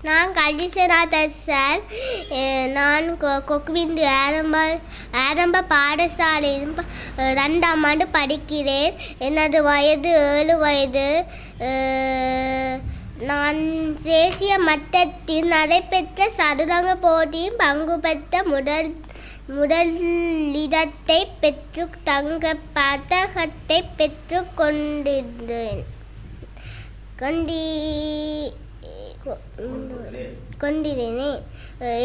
நான் கஜிசநாதன் சார். நான் கொக்குவிந்து ஆரம்ப பாடசாலையில் 2ஆம் ஆண்டு படிக்கிறேன். எனது வயது 7 வயது. நான் தேசிய மட்டத்தில் நடைபெற்ற சதுரங்க போட்டியில் பங்கு பெற்ற முதலிடத்தை பெற்று தங்க பதக்கத்தை பெற்று கொண்டிருந்தேன்.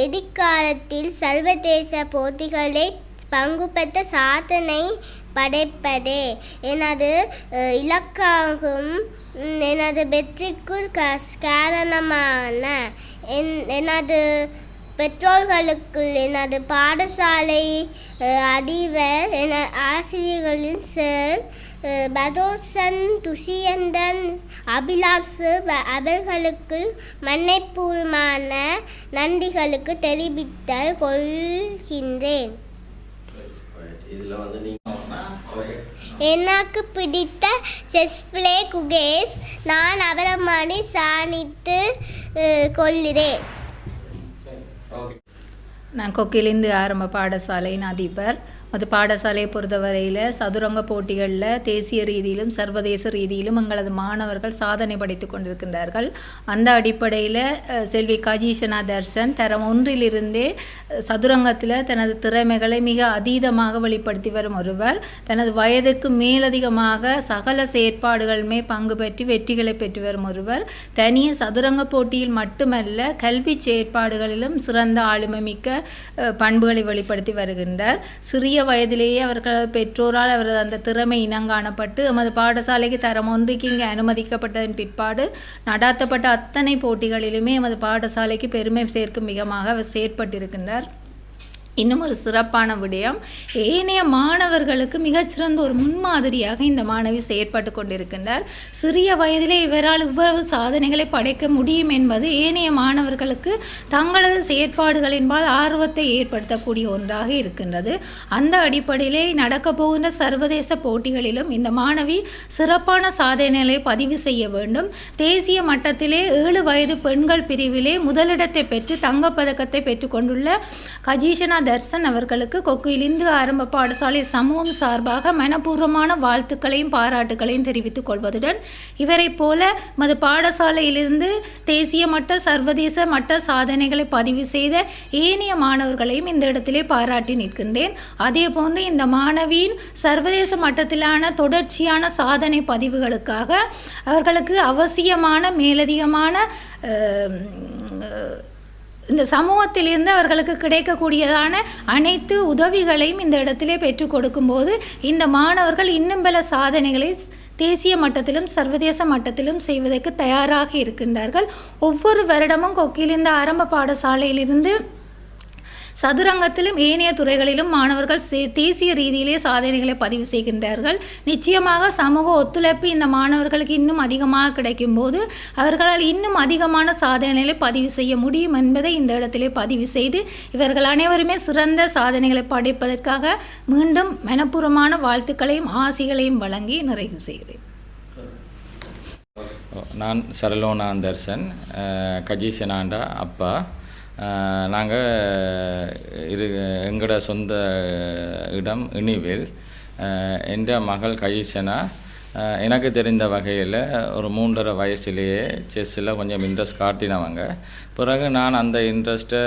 எதிர்காலத்தில் சர்வதேச போட்டிகளில் பங்கு பெற்ற சாதனை படைப்பதே எனது இலக்காகும். எனது வெற்றிக்கு காரணமான எனது பெற்றோர்களுக்கு, எனது பாடசாலை அதிபர், ஆசிரியர்களின் சார் பதோசன், துஷியந்தன், அபிலாஷ் அவர்களுக்கு மன்னிப்பூர்வமான நன்றிகளுக்கு தெரிவித்தல் கொள்கின்றேன். எனக்கு பிடித்த செஸ் பிளே குகேஸ். நான் அவரமாடி சாணித்து கொள்கிறேன். நான் கொக்கிலிந்து ஆரம்ப பாடசாலையின் அதிபர். அது பாடசாலையை பொறுத்தவரையில் சதுரங்க போட்டிகளில் தேசிய ரீதியிலும் சர்வதேச ரீதியிலும் எங்களது மாணவர்கள் சாதனை படைத்து கொண்டிருக்கின்றார்கள். அந்த அடிப்படையில் செல்வி கஜீஷனா தர்ஷன் தரம் 1 சதுரங்கத்தில் தனது திறமைகளை மிக அதீதமாக வெளிப்படுத்தி வரும் ஒருவர். தனது வயதிற்கு மேலதிகமாக சகல செயற்பாடுகளுமே பங்கு பெற்று வெற்றிகளை பெற்று வரும் ஒருவர். தனிய சதுரங்க போட்டியில் மட்டுமல்ல, கல்வி செயற்பாடுகளிலும் சிறந்த ஆளுமை மிக்க பண்புகளை வெளிப்படுத்தி வருகின்றார். சிறிய வயதிலேயே அவர்கள் பெற்றோரால் அவரது அந்த திறமை இனங்காணப்பட்டு எமது பாடசாலைக்கு தரம் 1 இங்கே அனுமதிக்கப்பட்டதன் பிற்பாடு நடாத்தப்பட்ட அத்தனை போட்டிகளிலுமே எமது பாடசாலைக்கு பெருமை சேர்க்கும் விதமாக அவர் செயற்பட்டிருக்கின்றார். இன்னும் ஒரு சிறப்பான விடயம், ஏனைய மாணவர்களுக்கு மிகச்சிறந்த ஒரு முன்மாதிரியாக இந்த மாணவி செயற்பட்டு கொண்டிருக்கின்றார். சிறிய வயதிலே இவரால் இவ்வளவு சாதனைகளை படைக்க முடியும் என்பது ஏனைய மாணவர்களுக்கு தங்களது செயற்பாடுகளின்பால் ஆர்வத்தை ஏற்படுத்தக்கூடிய ஒன்றாக இருக்கின்றது. அந்த அடிப்படையிலே நடக்கப் போகின்ற சர்வதேச போட்டிகளிலும் இந்த மாணவி சிறப்பான சாதனைகளை பதிவு செய்ய வேண்டும். தேசிய மட்டத்திலே 7 வயது பெண்கள் பிரிவிலே முதலிடத்தை பெற்று தங்கப்பதக்கத்தை பெற்றுக்கொண்டுள்ள கஜீஷனா தர்சன் அவர்களுக்கு கொக்குயிலிந்து ஆரம்ப பாடசாலை சமூகம் சார்பாக மனப்பூர்வமான வாழ்த்துக்களையும் பாராட்டுகளையும் தெரிவித்துக் கொள்வதுடன், இவரை போல மது பாடசாலையிலிருந்து தேசிய மட்ட சர்வதேச மட்ட சாதனைகளை பதிவு செய்த ஏனைய மாணவர்களையும் இந்த இடத்திலே பாராட்டி நிற்கின்றேன். அதே போன்று இந்த மாணவியின் சர்வதேச மட்டத்திலான தொடர்ச்சியான சாதனை பதிவுகளுக்காக அவர்களுக்கு அவசியமான மேலதிகமான இந்த சமூகத்திலிருந்து அவர்களுக்கு கிடைக்கக்கூடியதான அனைத்து உதவிகளையும் இந்த இடத்திலே பெற்றுக் கொடுக்கும்போது இந்த மாணவர்கள் இன்னும் பல சாதனைகளை தேசிய மட்டத்திலும் சர்வதேச மட்டத்திலும் செய்வதற்கு தயாராக இருக்கின்றார்கள். ஒவ்வொரு வருடமும் கொக்கிலிருந்து ஆரம்ப பாடசாலையிலிருந்து சதுரங்கத்திலும் ஏனைய துறைகளிலும் மாணவர்கள் தேசிய ரீதியிலே சாதனைகளை பதிவு செய்கின்றார்கள். நிச்சயமாக சமூக ஒத்துழைப்பு இந்த மாணவர்களுக்கு இன்னும் அதிகமாக கிடைக்கும் போது அவர்களால் இன்னும் அதிகமான சாதனைகளை பதிவு செய்ய முடியும் என்பதை இந்த இடத்திலே பதிவு செய்து இவர்கள் அனைவருமே சிறந்த சாதனைகளை படைப்பதற்காக மீண்டும் மனப்பூர்வமான வாழ்த்துக்களையும் ஆசிகளையும் வழங்கி நிறைவு செய்கிறேன். நான் சரலோனா தர்சன், கஜீஷனாண்டா அப்பா. நாங்கள் எங்களோட சொந்த இடம் இனிவேல். என் மகள் கஜீஷனா எனக்கு தெரிந்த வகையில் ஒரு 3.5 வயசுலேயே செஸ்ஸில் கொஞ்சம் இன்ட்ரெஸ்ட் காட்டினவங்க. பிறகு நான் அந்த இன்ட்ரெஸ்ட்டை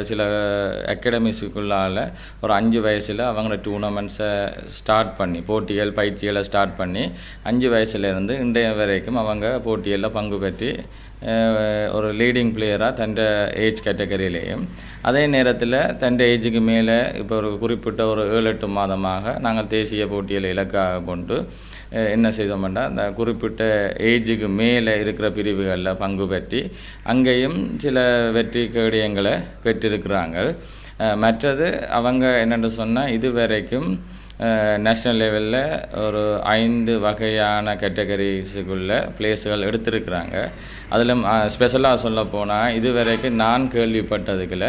சில அகாடமிஸுக்குள்ளால் ஒரு 5 வயசில் அவங்களோட டூர்னமெண்ட்ஸை ஸ்டார்ட் பண்ணி போட்டிகள் பயிற்சிகளை ஸ்டார்ட் பண்ணி 5 வயசுலேருந்து இன்றைய வரைக்கும் அவங்க போட்டிகளில் பங்கு பெற்று ஒரு லீடிங் பிளேயராக தன் ஏஜ் கேட்டகரியிலேயும், அதே நேரத்தில் தன் ஏஜுக்கு மேலே இப்போ ஒரு குறிப்பிட்ட ஒரு 7-8 மாதமாக நாங்கள் தேசிய போட்டிகளை இலக்காக கொண்டு என்ன செய்தோம்னா அந்த குறிப்பிட்ட ஏஜுக்கு மேலே இருக்கிற பிரிவுகளில் பங்கு பெற்றி அங்கேயும் சில வெற்றி கேடயங்களை பெற்றிருக்கிறாங்க. மற்றது அவங்க என்னென்னு சொன்னால் இதுவரைக்கும் நேஷ்னல் லெவலில் ஒரு 5 வகையான கேட்டகரிஸுக்குள்ள பிளேஸுகள் எடுத்திருக்கிறாங்க. அதில் ஸ்பெஷலாக சொல்ல போனால் இதுவரைக்கும் நான் கேள்விப்பட்டதுக்குள்ள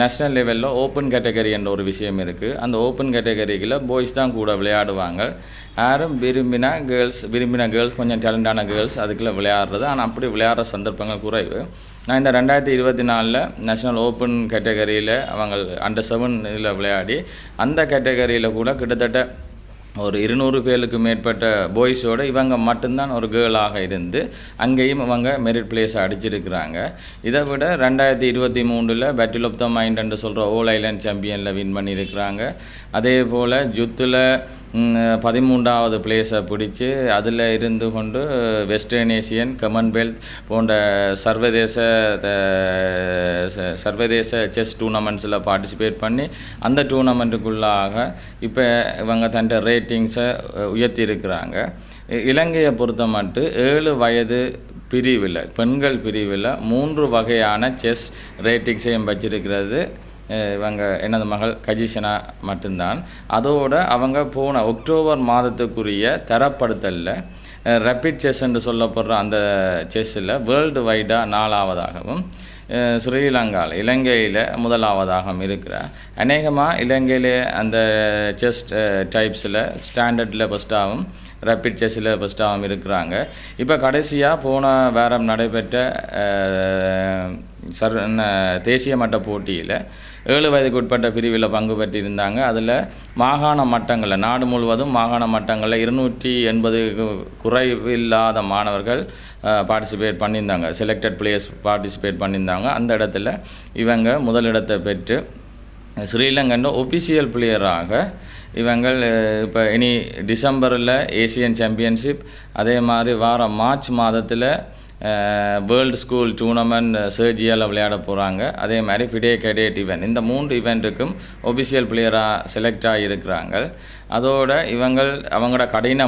நேஷ்னல் லெவலில் ஓப்பன் கேட்டகரி என்ற ஒரு விஷயம் இருக்குது. அந்த ஓப்பன் கேட்டகரியில் பாய்ஸ் தான் கூட விளையாடுவாங்க. யாரும் விரும்பின கேர்ள்ஸ் கொஞ்சம் டேலண்டான கேர்ள்ஸ் அதுக்குள்ளே விளையாடுறது. ஆனால் அப்படி விளையாடுற சந்தர்ப்பங்கள் குறைவு. நான் இந்த 2024 நேஷனல் ஓப்பன் கேட்டகரியில் அவங்க அண்டர் 7 இதில் விளையாடி அந்த கேட்டகரியில் கூட கிட்டத்தட்ட ஒரு 200 பேருக்கு மேற்பட்ட பாய்ஸோடு இவங்க மட்டும்தான் ஒரு கேர்ளாக இருந்து அங்கேயும் இவங்க மெரிட் பிளேஸை அடிச்சிருக்கிறாங்க. இதை விட 2023 பேட்டில் ஆஃப் த மைண்ட் என்று சொல்கிற ஓல் ஐலண்ட் சாம்பியனில் வின் பண்ணியிருக்கிறாங்க. அதே போல் ஜுத்தில் 13வது பிளேஸை பிடிச்சி அதில் இருந்து கொண்டு வெஸ்டர்ன் ஏசியன் கமன்வெல்த் போன்ற சர்வதேச செஸ் டூர்னமெண்ட்ஸில் பார்ட்டிசிபேட் பண்ணி அந்த டூர்னமெண்ட்டுக்குள்ளாக இப்போ இவங்க தன் ரேட்டிங்ஸை உயர்த்தியிருக்கிறாங்க. இலங்கையை பொறுத்த மட்டும் 7 வயது பிரிவில் பெண்கள் பிரிவில் 3 வகையான செஸ் ரேட்டிங்ஸையும் வச்சிருக்கிறது இவங்க எனது மகள் கஜிஷனா மட்டும்தான். அதோடு அவங்க போன அக்டோபர் மாதத்துக்குரிய தரப்படுத்தலில் ரேபிட் செஸ் என்று சொல்லப்படுற அந்த செஸ்ஸில் வேர்ல்டு வைடாக 4ஆவதாகவும் ஸ்ரீலங்காவில் இலங்கையில் 1ஆவதாகவும் இருக்கிறார். அநேகமாக இலங்கையிலே அந்த செஸ் டைப்ஸில் ஸ்டாண்டர்டில் ஃபஸ்ட்டாகவும் ரேபிட் செஸ்ஸில் ஃபஸ்ட்டாகவும் இருக்கிறாங்க. இப்போ கடைசியாக போன வாரம் நடைபெற்ற தேசிய மட்ட போட்டியில் 7 வயதுக்கு உட்பட்ட பிரிவில் பங்கு பெற்றிருந்தாங்க. அதில் மாகாண மட்டங்களில் நாடு முழுவதும் மாகாண மட்டங்களில் 280 குறைவில்லாத மாணவர்கள் பார்ட்டிசிபேட் பண்ணியிருந்தாங்க. செலக்டட் பிளேயர்ஸ் பார்ட்டிசிபேட் பண்ணியிருந்தாங்க. அந்த இடத்துல இவங்க முதலிடத்தை பெற்று ஸ்ரீலங்கன் ஒபிஷியல் பிளேயராக இவங்கள் இப்போ இனி டிசம்பரில் ஏசியன் சாம்பியன்ஷிப், அதே மாதிரி மார்ச் மாதத்தில் வேர்ல்டு ஸ்கூல் டூர்னமெண்ட் சர்ஜியாவில் விளையாட போகிறாங்க. அதே மாதிரி ஃபிடே கேடேட் ஈவெண்ட், இந்த 3 ஈவெண்ட்டுக்கும் ஒபிஷியல் பிளேயராக செலக்ட் ஆகியிருக்கிறாங்க. அதோட அவங்களோட கடின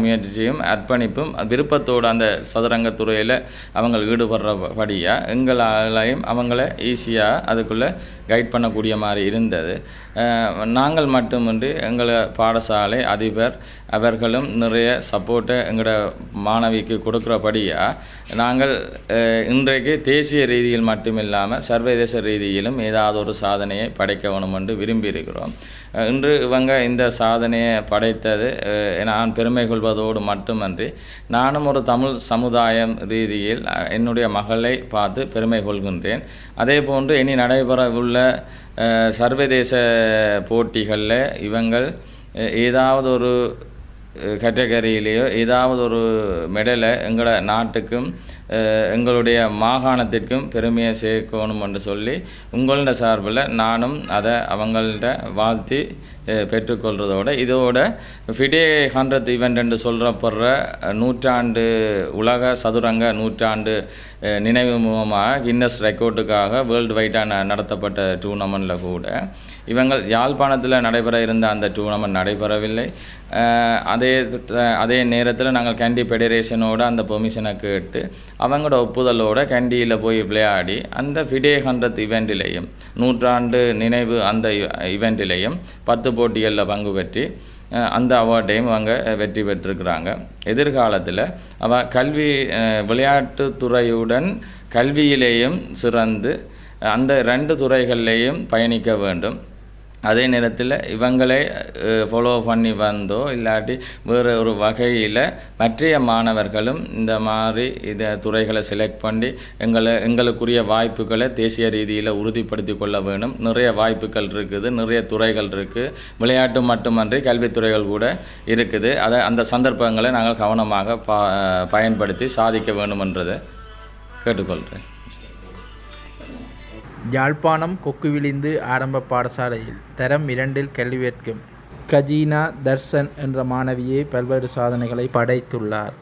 முயற்சியும் அர்ப்பணிப்பும் விருப்பத்தோடு அந்த சதுரங்கத்துறையில் அவங்க ஈடுபடுறபடியாக எங்களாலையும் அவங்கள ஈஸியாக அதுக்குள்ளே கைட் பண்ணக்கூடிய மாதிரி இருந்தது. நாங்கள் மட்டுமின்றி எங்களை பாடசாலை அதிபர் அவர்களும் நிறைய சப்போர்ட்டை எங்களோட மாணவிக்கு கொடுக்குறபடியாக நாங்கள் இன்றைக்கு தேசிய ரீதியில் மட்டுமில்லாமல் சர்வதேச ரீதியிலும் ஏதாவது ஒரு சாதனையை படைக்க வேணும் என்று விரும்பியிருக்கிறோம். இன்று இவங்க இந்த சாதனையை படைத்தது நான் பெருமை கொள்வதோடு மட்டுமன்றி நானும் ஒரு தமிழ் சமுதாயம் ரீதியில் என்னுடைய மகளை பார்த்து பெருமை கொள்கின்றேன். அதே போன்று இனி நடைபெறவுள்ள சர்வதேச போட்டிகளில் இவங்கள் ஏதாவது ஒரு கேட்டகரியிலேயோ ஏதாவது ஒரு மெடலை எங்களோட நாட்டுக்கும் எங்களுடைய மாகாணத்திற்கும் பெருமையை சேர்க்கணும் என்று சொல்லி உங்களோட சார்பில் நானும் அதை அவங்கள்ட்ட வாழ்த்தி பெற்றுக்கொள்கிறதோடு இதோட ஃபிடே 100th ஈவெண்ட் என்று சொல்கிறப்படுற நூற்றாண்டு உலக சதுரங்க நூற்றாண்டு நினைவு மூலமாக கின்னஸ் ரெக்கார்டுக்காக வேர்ல்டு வைடாக நடத்தப்பட்ட டூர்னமெண்ட்டில் கூட இவங்கள் யாழ்ப்பாணத்தில் நடைபெற இருந்த அந்த டூர்னமெண்ட் நடைபெறவில்லை. அதே நேரத்தில் நாங்கள் கண்டி ஃபெடரேஷனோடு அந்த பெர்மிஷனை கேட்டு அவங்களோட ஒப்புதலோடு கண்டியில் போய் விளையாடி அந்த ஃபிடே 100th ஈவெண்ட்டிலையும் நூற்றாண்டு நினைவு அந்த ஈவெண்ட்டிலையும் 10 போட்டிகளில் பங்கு பெற்றி அந்த அவார்டையும் அவங்க வெற்றி பெற்றிருக்கிறாங்க. எதிர்காலத்தில் விளையாட்டுத்துறையுடன் கல்வியிலேயும் சிறந்து அந்த 2 துறைகள்லேயும் பயணிக்க வேண்டும். அதே நேரத்தில் இவங்களே ஃபாலோ பண்ணி வந்தோ இல்லாட்டி வேறு ஒரு வகையில் மற்றைய மாணவர்களும் இந்த மாதிரி துறைகளை செலக்ட் பண்ணி எங்களுக்குரிய வாய்ப்புகளை தேசிய ரீதியில் உறுதிப்படுத்தி கொள்ள வேணும். நிறைய வாய்ப்புகள் இருக்குது, நிறைய துறைகள் இருக்குது, விளையாட்டு மட்டுமன்றி கல்வித்துறைகள் கூட இருக்குது. அந்த சந்தர்ப்பங்களை நாங்கள் கவனமாக பயன்படுத்தி சாதிக்க வேணுமென்றதை கேட்டுக்கொள்கிறேன். யாழ்ப்பாணம் கொக்குவிலிந்து ஆரம்ப பாடசாலையில் தரம் 2 கல்வி கற்கும் கஜீனா தர்சன் என்ற மாணவியை பல்வேறு சாதனைகளை படைத்துள்ளார்.